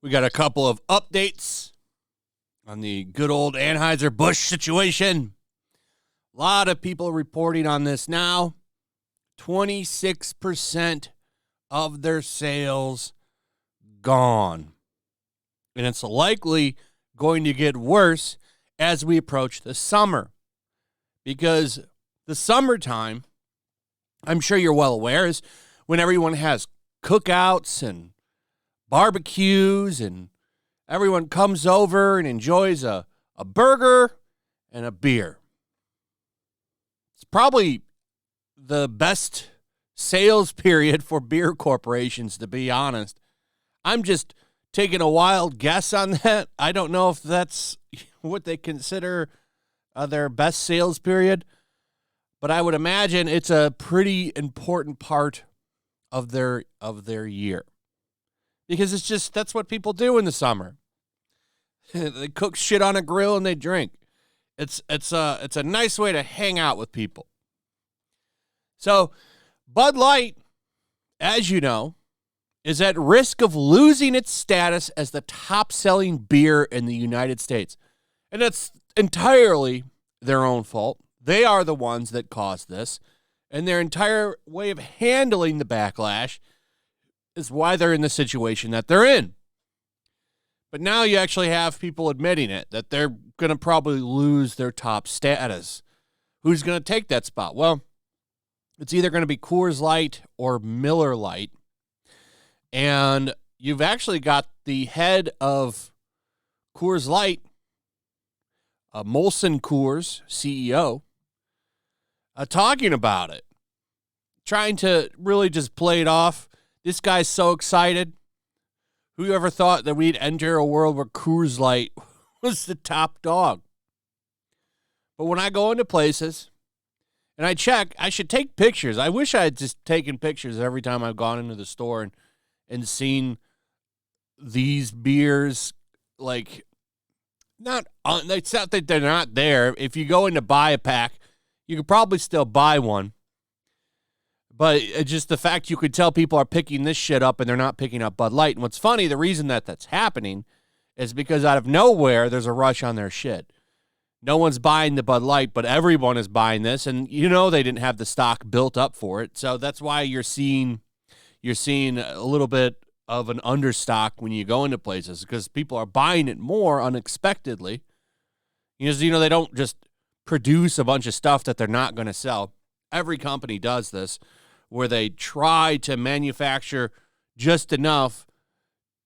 We got a couple of updates on the good old Anheuser-Busch situation. A lot of people reporting on this now. 26% of their sales gone. And it's likely going to get worse as we approach the summer. Because the summertime, I'm sure you're well aware, is when everyone has cookouts and barbecues and everyone comes over and enjoys a burger and a beer. It's probably the best sales period for beer corporations, to be honest. I'm just taking a wild guess on that. I don't know if that's what they consider their best sales period, but I would imagine it's a pretty important part of their year. Because it's just, that's what people do in the summer. They cook shit on a grill and they drink. It's a nice way to hang out with people. So, Budlight, as you know, is at risk of losing its status as the top-selling beer in the United States. And that's entirely their own fault. They are the ones that caused this. And their entire way of handling the backlash is why they're in the situation that they're in. But now you actually have people admitting it, that they're going to probably lose their top status. Who's going to take that spot? Well, it's either going to be Coors Light or Miller Lite. And you've actually got the head of Coors Light, Molson Coors CEO, talking about it, trying to really just play it off. This guy's so excited. Who ever thought that we'd enter a world where Coors Light was the top dog? But when I go into places and I check, I should take pictures. I wish I had just taken pictures every time I've gone into the store and seen these beers. Like, it's not that they're not there. If you go in to buy a pack, you could probably still buy one. But just the fact you could tell people are picking this shit up and they're not picking up Bud Light. And what's funny, the reason that that's happening is because out of nowhere, there's a rush on their shit. No one's buying the Bud Light, but everyone is buying this. And you know they didn't have the stock built up for it. So that's why you're seeing a little bit of an understock when you go into places, because people are buying it more unexpectedly. You know, they don't just produce a bunch of stuff that they're not going to sell. Every company does this, where they try to manufacture just enough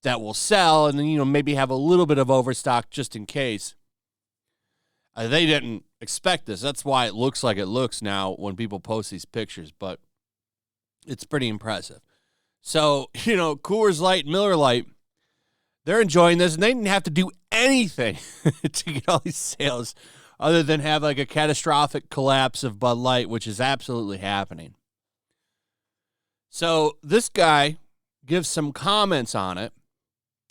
that will sell and then, you know, maybe have a little bit of overstock just in case. They didn't expect this. That's why it looks like it looks now when people post these pictures, but it's pretty impressive. So, you know, Coors Light, Miller Lite, they're enjoying this, and they didn't have to do anything to get all these sales other than have like a catastrophic collapse of Bud Light, which is absolutely happening. So this guy gives some comments on it,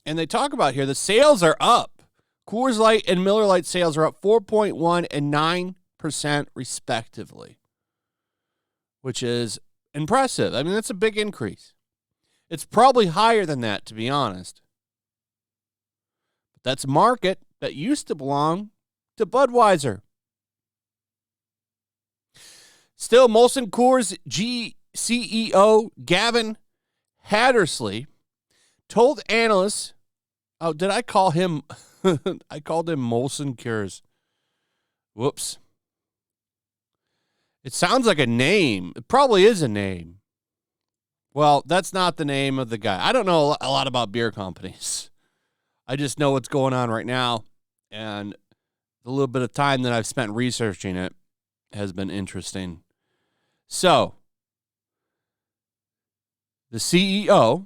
and they talk about here the sales are up. Coors Light and Miller Lite sales are up 4.1 and 9% respectively, which is impressive. I mean, that's a big increase. It's probably higher than that, to be honest. But that's a market that used to belong to Budweiser. Still, Molson Coors CEO Gavin Hattersley told analysts, oh, did I call him? I called him Molson Coors. Whoops. It sounds like a name. It probably is a name. Well, that's not the name of the guy. I don't know a lot about beer companies. I just know what's going on right now, and the little bit of time that I've spent researching it has been interesting. So, the CEO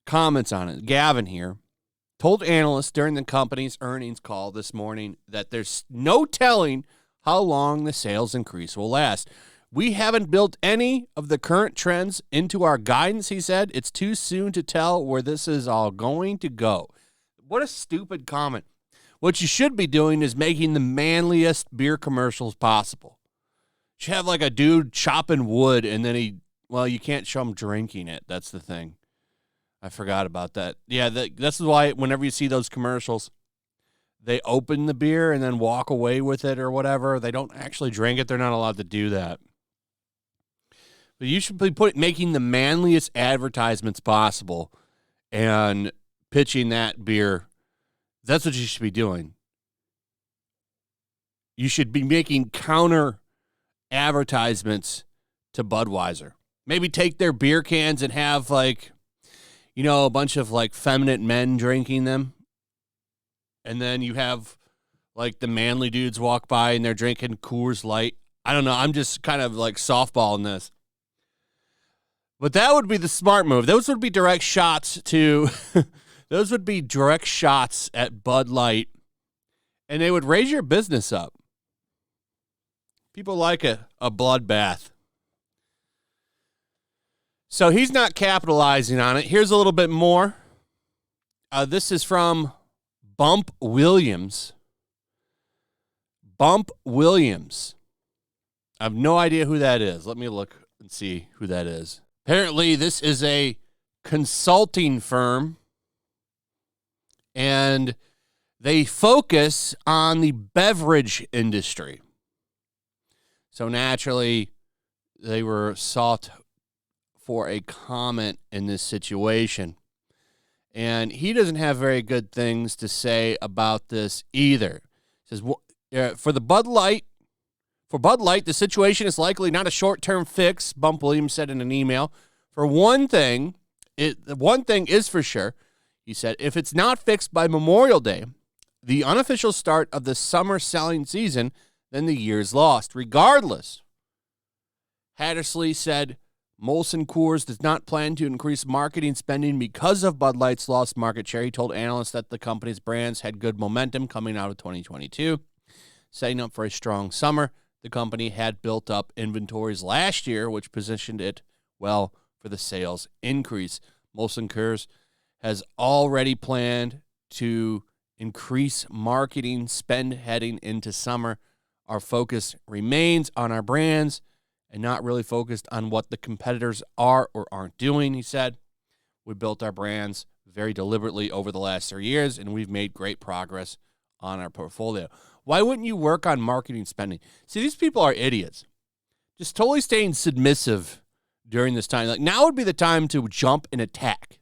comments on it. Gavin here told analysts during the company's earnings call this morning that there's no telling how long the sales increase will last. We haven't built any of the current trends into our guidance, he said. It's too soon to tell where this is all going to go. What a stupid comment. What you should be doing is making the manliest beer commercials possible. should have like a dude chopping wood, and then you can't show him drinking it. That's the thing. I forgot about that. Yeah, this is why whenever you see those commercials, they open the beer and then walk away with it or whatever. They don't actually drink it. They're not allowed to do that. But you should be making the manliest advertisements possible and pitching that beer. That's what you should be doing. You should be making counter advertisements to Budweiser. Maybe take their beer cans and have like, a bunch of like feminine men drinking them. And then you have like the manly dudes walk by and they're drinking Coors Light. I don't know. I'm just kind of like softballing this. But that would be the smart move. Those would be direct shots to those would be direct shots at Bud Light, and they would raise your business up. People like a bloodbath. So he's not capitalizing on it. Here's a little bit more. This is from Bump Williams. Bump Williams. I have no idea who that is. Let me look and see who that is. Apparently, this is a consulting firm, and they focus on the beverage industry. So naturally, they were sought for a comment in this situation. And he doesn't have very good things to say about this either. He says, for Bud Light, the situation is likely not a short-term fix, Bump Williams said in an email. For one thing is for sure, he said, if it's not fixed by Memorial Day, the unofficial start of the summer selling season, then the year's lost. Regardless, Hattersley said, Molson Coors does not plan to increase marketing spending because of Bud Light's lost market share. He told analysts that the company's brands had good momentum coming out of 2022, setting up for a strong summer. The company had built up inventories last year, which positioned it well for the sales increase. Molson Coors has already planned to increase marketing spend heading into summer. Our focus remains on our brands and not really focused on what the competitors are or aren't doing, he said. We built our brands very deliberately over the last 3 years, and we've made great progress on our portfolio. Why wouldn't you work on marketing spending? See, these people are idiots. Just totally staying submissive during this time. Like, now would be the time to jump and attack.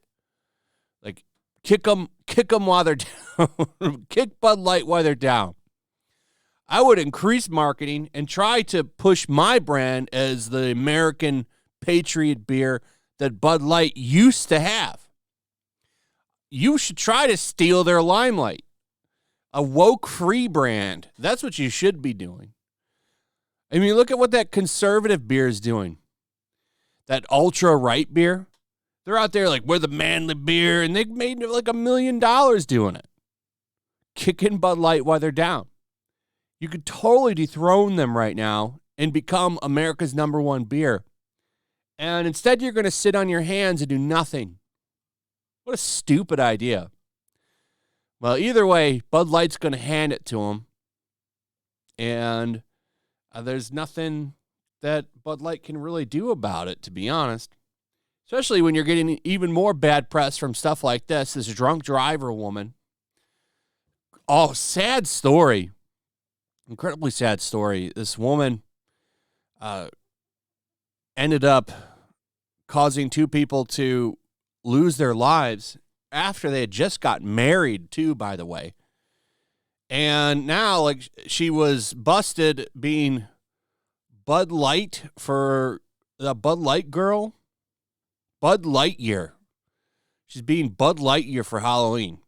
Like, kick them while they're down. Kick Bud Light while they're down. I would increase marketing and try to push my brand as the American Patriot beer that Bud Light used to have. You should try to steal their limelight. A woke-free brand. That's what you should be doing. I mean, look at what that conservative beer is doing. That ultra-right beer. They're out there like, we're the manly beer, and they've made like $1 million doing it. Kicking Bud Light while they're down. You could totally dethrone them right now and become America's #1 beer. And instead, you're going to sit on your hands and do nothing. What a stupid idea. Well, either way, Bud Light's going to hand it to them. And there's nothing that Bud Light can really do about it, to be honest. Especially when you're getting even more bad press from stuff like this drunk driver woman. Oh, sad story. Incredibly sad story. This woman ended up causing 2 people to lose their lives after they had just got married, too, by the way. And now, like, she was busted being Bud Light for the Bud Light girl. Bud Lightyear. She's being Bud Lightyear for Halloween.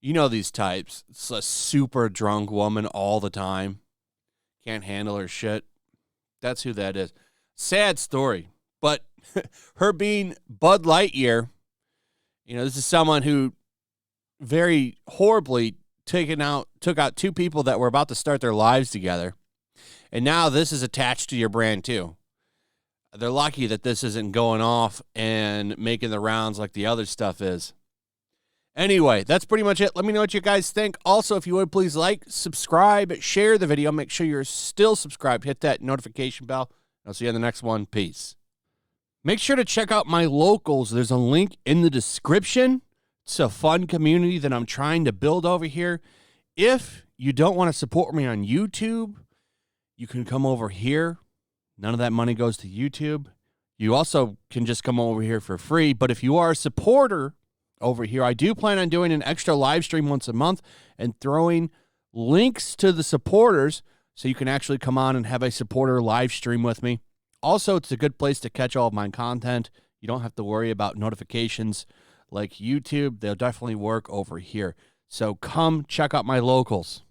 You know these types. It's a super drunk woman all the time. Can't handle her shit. That's who that is. Sad story. But her being Bud Lightyear, this is someone who very horribly took out 2 people that were about to start their lives together. And now this is attached to your brand too. They're lucky that this isn't going off and making the rounds like the other stuff is. Anyway, that's pretty much it. Let me know what you guys think. Also, if you would, please like, subscribe, share the video. Make sure you're still subscribed. Hit that notification bell. I'll see you on the next one. Peace. Make sure to check out my locals. There's a link in the description. It's a fun community that I'm trying to build over here. If you don't want to support me on YouTube, you can come over here. None of that money goes to YouTube. You also can just come over here for free. But if you are a supporter over here, I do plan on doing an extra live stream once a month and throwing links to the supporters so you can actually come on and have a supporter live stream with me. Also, it's a good place to catch all of my content. You don't have to worry about notifications like YouTube. They'll definitely work over here. So come check out my locals.